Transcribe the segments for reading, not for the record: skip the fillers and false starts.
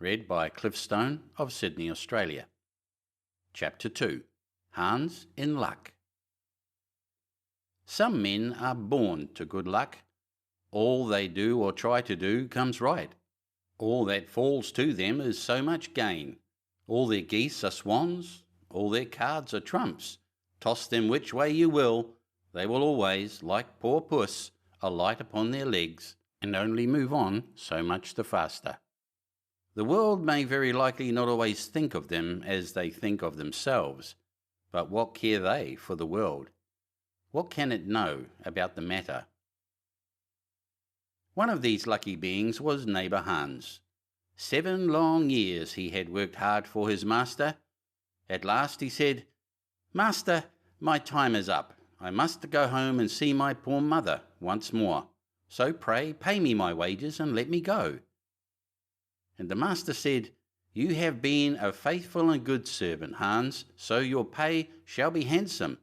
read by Cliff Stone of Sydney, Australia. Chapter 2. HANS in Luck. Some men are born to good luck. All they do or try to do comes right. All that falls to them is so much gain. All their geese are swans, all their cards are trumps. Toss them which way you will, they will always, like poor puss, alight upon their legs, and only move on so much the faster. The world may very likely not always think of them as they think of themselves, but what care they for the world? What can it know about the matter? One of these lucky beings was neighbour Hans. 7 long years he had worked hard for his master. At last he said, "Master, my time is up. I must go home and see my poor mother once more. So pray pay me my wages and let me go." And the master said, "You have been a faithful and good servant, Hans, so your pay shall be handsome."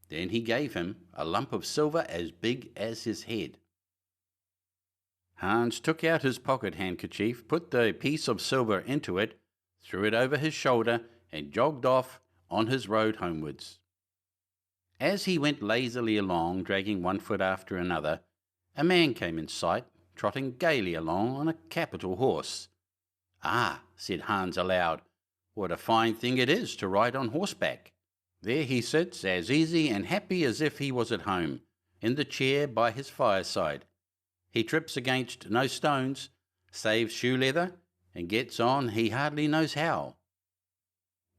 Then he gave him a lump of silver as big as his head. Hans took out his pocket handkerchief, put the piece of silver into it, threw it over his shoulder, and jogged off on his road homewards. As he went lazily along, dragging one foot after another, a man came in sight, trotting gaily along on a capital horse. "Ah," said Hans aloud, "what a fine thing it is to ride on horseback. There he sits, as easy and happy as if he was at home, in the chair by his fireside. He trips against no stones, saves shoe leather, and gets on he hardly knows how."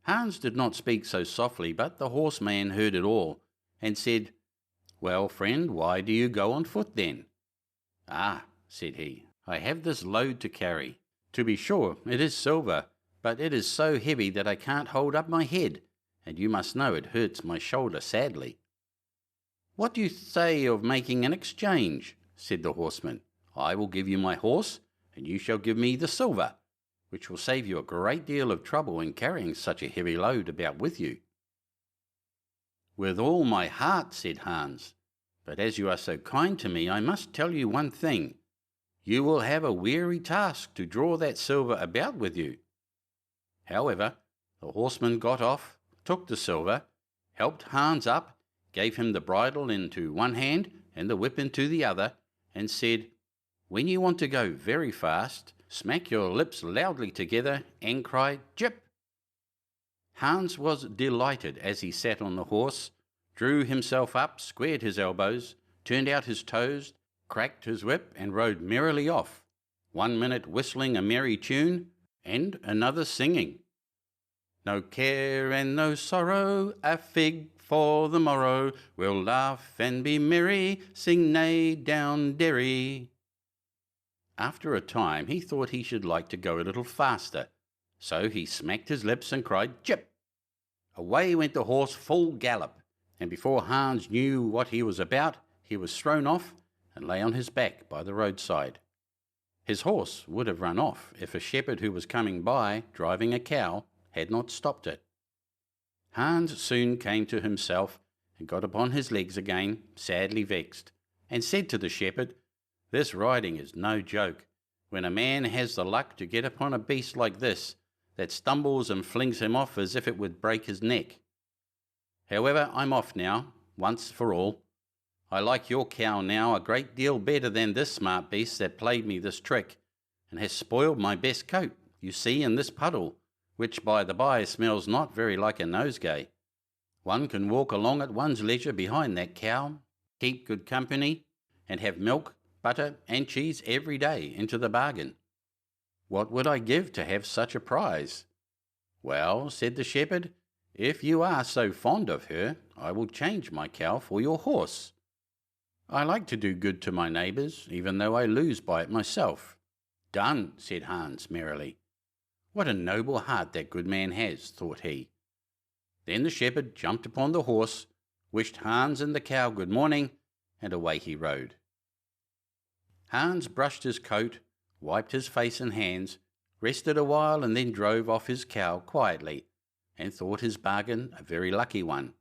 Hans did not speak so softly, but the horseman heard it all, and said, "Well, friend, why do you go on foot then?" "Ah," said he, "I have this load to carry. To be sure, it is silver, but it is so heavy that I can't hold up my head, and you must know it hurts my shoulder sadly." "What do you say of making an exchange?" said the horseman. "I will give you my horse, and you shall give me the silver, which will save you a great deal of trouble in carrying such a heavy load about with you." "With all my heart," said Hans, "but as you are so kind to me, I must tell you one thing. You will have a weary task to draw that silver about with you." However, the horseman got off, took the silver, helped Hans up, gave him the bridle into one hand and the whip into the other, and said, "When you want to go very fast, smack your lips loudly together and cry 'Jip!'" Hans was delighted as he sat on the horse, drew himself up, squared his elbows, turned out his toes, cracked his whip, and rode merrily off, 1 minute whistling a merry tune, and another singing, "No care and no sorrow, a fig for the morrow, we'll laugh and be merry, sing neigh down derry." After a time he thought he should like to go a little faster, so he smacked his lips and cried, "Jip!" Away went the horse full gallop, and before Hans knew what he was about, he was thrown off and lay on his back by the roadside. His horse would have run off if a shepherd who was coming by, driving a cow, had not stopped it. Hans soon came to himself and got upon his legs again, sadly vexed, and said to the shepherd, "This riding is no joke, when a man has the luck to get upon a beast like this, that stumbles and flings him off as if it would break his neck. However, I'm off now, once for all. I like your cow now a great deal better than this smart beast that played me this trick, and has spoiled my best coat, you see, in this puddle, which by the by smells not very like a nosegay. One can walk along at one's leisure behind that cow, keep good company, and have milk, butter, and cheese every day into the bargain. What would I give to have such a prize?" "Well," said the shepherd, "if you are so fond of her, I will change my cow for your horse. I like to do good to my neighbours, even though I lose by it myself." "Done," said Hans merrily. "What a noble heart that good man has," thought he. Then the shepherd jumped upon the horse, wished Hans and the cow good morning, and away he rode. Hans brushed his coat, wiped his face and hands, rested a while, and then drove off his cow quietly, and thought his bargain a very lucky one.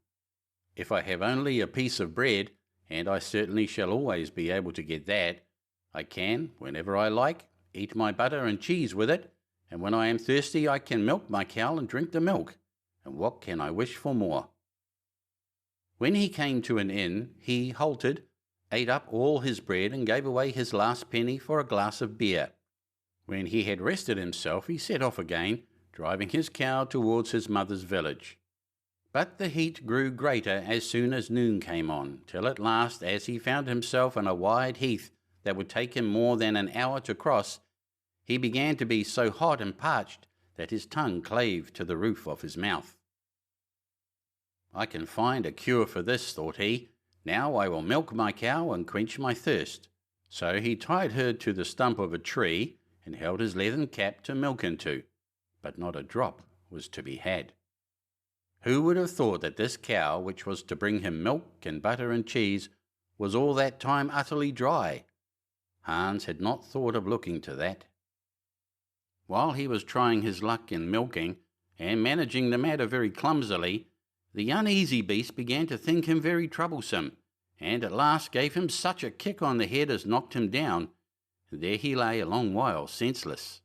"If I have only a piece of bread, and I certainly shall always be able to get that, I can, whenever I like, eat my butter and cheese with it, and when I am thirsty I can milk my cow and drink the milk, and what can I wish for more? When he came to an inn, he halted, ate up all his bread, and gave away his last penny for a glass of beer. When he had rested himself, he set off again, driving his cow towards his mother's village. But the heat grew greater as soon as noon came on, till at last, as he found himself in a wide heath that would take him more than an hour to cross, he began to be so hot and parched that his tongue clave to the roof of his mouth. I can find a cure for this, thought he. Now I will milk my cow and quench my thirst. So he tied her to the stump of a tree and held his leathern cap to milk into, but not a drop was to be had. Who would have thought that this cow, which was to bring him milk and butter and cheese, was all that time utterly dry? Hans had not thought of looking to that. While he was trying his luck in milking, and managing the matter very clumsily, the uneasy beast began to think him very troublesome, and at last gave him such a kick on the head as knocked him down, and there he lay a long while senseless.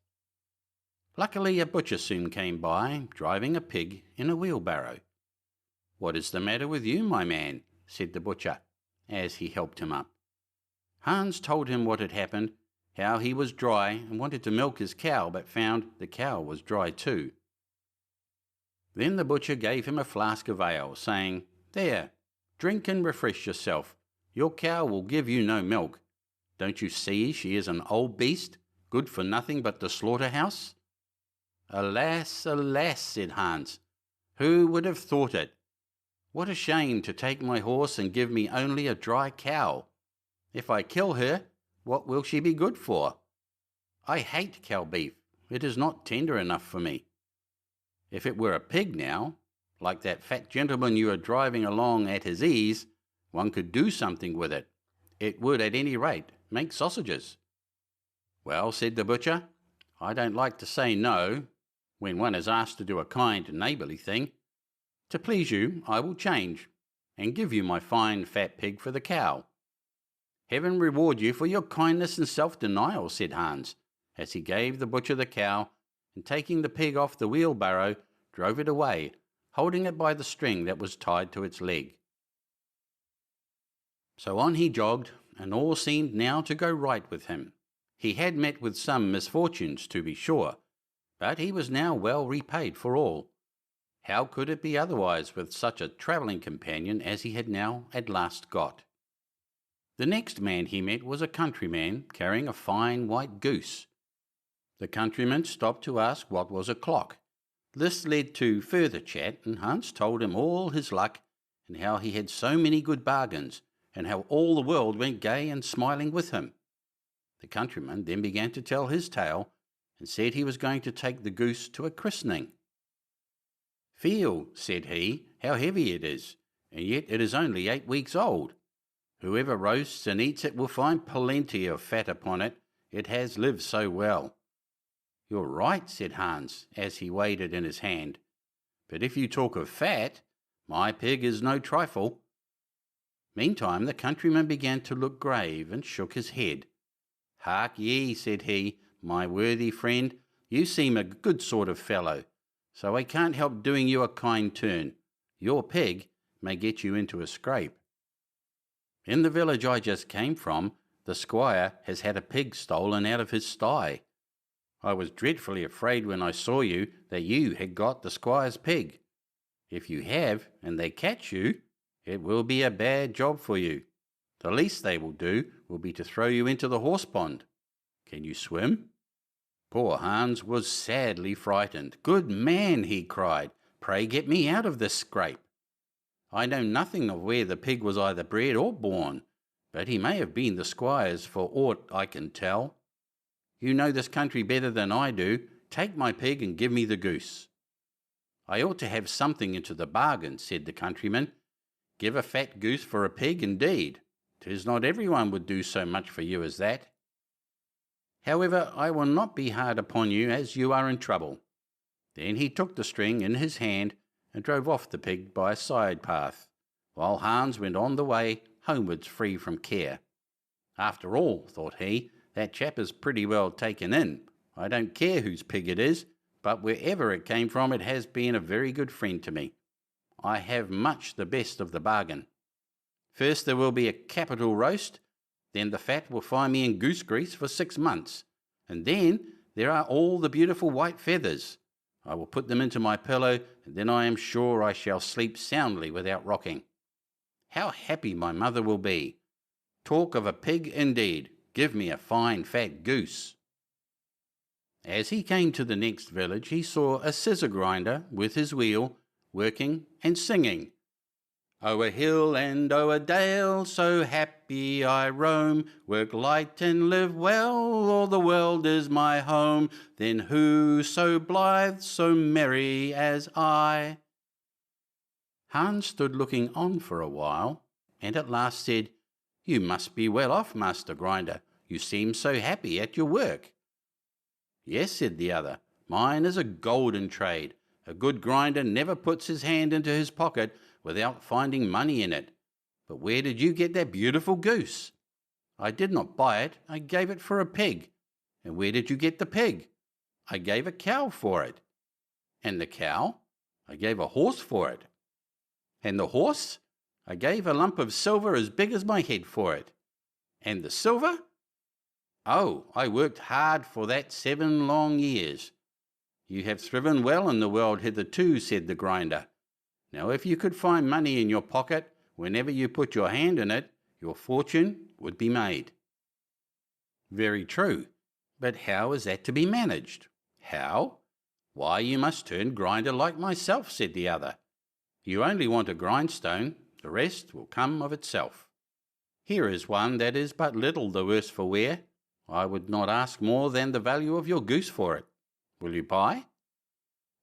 Luckily a butcher soon came by, driving a pig in a wheelbarrow. "What is the matter with you, my man?" said the butcher, as he helped him up. Hans told him what had happened, how he was dry and wanted to milk his cow, but found the cow was dry too. Then the butcher gave him a flask of ale, saying, "There, drink and refresh yourself. Your cow will give you no milk. Don't you see she is an old beast, good for nothing but the slaughterhouse?" "Alas, alas," said Hans, "who would have thought it? What a shame to take my horse and give me only a dry cow. If I kill her, what will she be good for? I hate cow beef. It is not tender enough for me. If it were a pig now, like that fat gentleman you are driving along at his ease, one could do something with it. It would, at any rate, make sausages." "Well," said the butcher, "I don't like to say no, when one is asked to do a kind, neighbourly thing. To please you, I will change, and give you my fine fat pig for the cow." "Heaven reward you for your kindness and self-denial," said Hans, as he gave the butcher the cow, and taking the pig off the wheelbarrow, drove it away, holding it by the string that was tied to its leg. So on he jogged, and all seemed now to go right with him. He had met with some misfortunes, to be sure, but he was now well repaid for all. How could it be otherwise with such a travelling companion as he had now at last got? The next man he met was a countryman carrying a fine white goose. The countryman stopped to ask what was o'clock. This led to further chat, and Hans told him all his luck, and how he had so many good bargains, and how all the world went gay and smiling with him. The countryman then began to tell his tale, and said he was going to take the goose to a christening. "Feel," said he, "how heavy it is, and yet it is only 8 weeks old. Whoever roasts and eats it will find plenty of fat upon it, it has lived so well." "You're right," said Hans, as he weighed it in his hand. "But if you talk of fat, my pig is no trifle." Meantime the countryman began to look grave, and shook his head. "Hark ye," said he, "my worthy friend, you seem a good sort of fellow, so I can't help doing you a kind turn. Your pig may get you into a scrape. In the village I just came from, the squire has had a pig stolen out of his sty. I was dreadfully afraid when I saw you that you had got the squire's pig. If you have, and they catch you, it will be a bad job for you. The least they will do will be to throw you into the horse pond. Can you swim?" Poor Hans was sadly frightened. "Good man," he cried, "pray get me out of this scrape. I know nothing of where the pig was either bred or born, but he may have been the squire's for aught I can tell. You know this country better than I do. Take my pig and give me the goose." "I ought to have something into the bargain," said the countryman. "Give a fat goose for a pig, indeed. 'Tis not everyone would do so much for you as that. However, I will not be hard upon you, as you are in trouble." Then he took the string in his hand and drove off the pig by a side path, while Hans went on the way homewards free from care. "After all," thought he, "that chap is pretty well taken in. I don't care whose pig it is, but wherever it came from it has been a very good friend to me. I have much the best of the bargain. First there will be a capital roast, then the fat will find me in goose grease for 6 months, and then there are all the beautiful white feathers. I will put them into my pillow, and then I am sure I shall sleep soundly without rocking. How happy my mother will be! Talk of a pig indeed! Give me a fine fat goose. As he came to the next village, he saw a scissor grinder with his wheel, working and singing. O'er hill and o'er dale, so happy I roam, work light and live well, all the world is my home, then who so blithe, so merry as I? Hans stood looking on for a while, and at last said, You must be well off, Master Grinder. You seem so happy at your work. Yes, said the other, mine is a golden trade. A good grinder never puts his hand into his pocket without finding money in it. But where did you get that beautiful goose? I did not buy it, I gave it for a pig. And where did you get the pig? I gave a cow for it. And the cow? I gave a horse for it. And the horse? I gave a lump of silver as big as my head for it. And the silver? Oh, I worked hard for that 7 long years. You have thriven well in the world hitherto, said the grinder. Now if you could find money in your pocket, whenever you put your hand in it, your fortune would be made. Very true, but how is that to be managed? How? Why, you must turn grinder like myself, said the other. You only want a grindstone, the rest will come of itself. Here is one that is but little the worse for wear. I would not ask more than the value of your goose for it. Will you buy?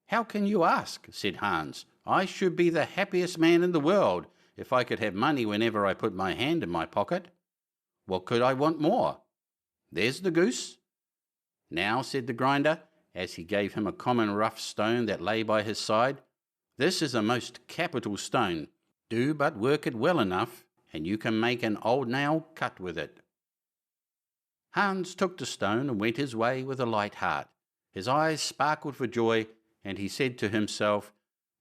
How can you ask, said Hans. I should be the happiest man in the world if I could have money whenever I put my hand in my pocket. What could I want more? There's the goose. Now, said the grinder, as he gave him a common rough stone that lay by his side, this is a most capital stone. Do but work it well enough, and you can make an old nail cut with it. Hans took the stone and went his way with a light heart. His eyes sparkled for joy, and he said to himself,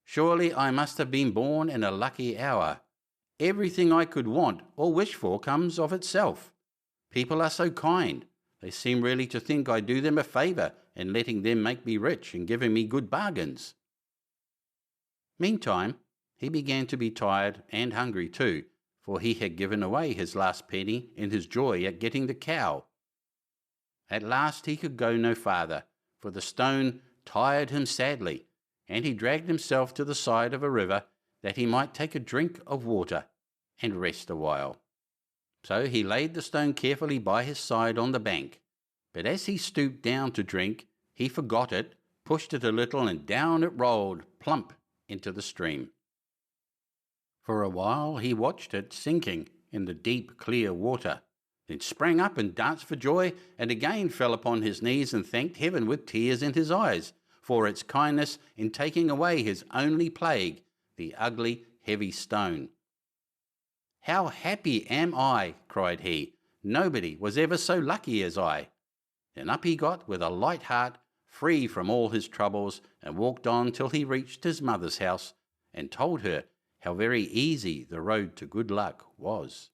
Surely I must have been born in a lucky hour. Everything I could want or wish for comes of itself. People are so kind. They seem really to think I do them a favour in letting them make me rich and giving me good bargains. Meantime, he began to be tired and hungry too, for he had given away his last penny in his joy at getting the cow. At last he could go no farther, for the stone tired him sadly, and he dragged himself to the side of a river that he might take a drink of water and rest a while. So he laid the stone carefully by his side on the bank, but as he stooped down to drink, he forgot it, pushed it a little, and down it rolled, plump into the stream. For a while he watched it sinking in the deep, clear water, then sprang up and danced for joy, and again fell upon his knees and thanked heaven with tears in his eyes for its kindness in taking away his only plague, the ugly, heavy stone. How happy am I, cried he. Nobody was ever so lucky as I. Then up he got with a light heart, free from all his troubles, and walked on till he reached his mother's house, and told her how very easy the road to good luck was.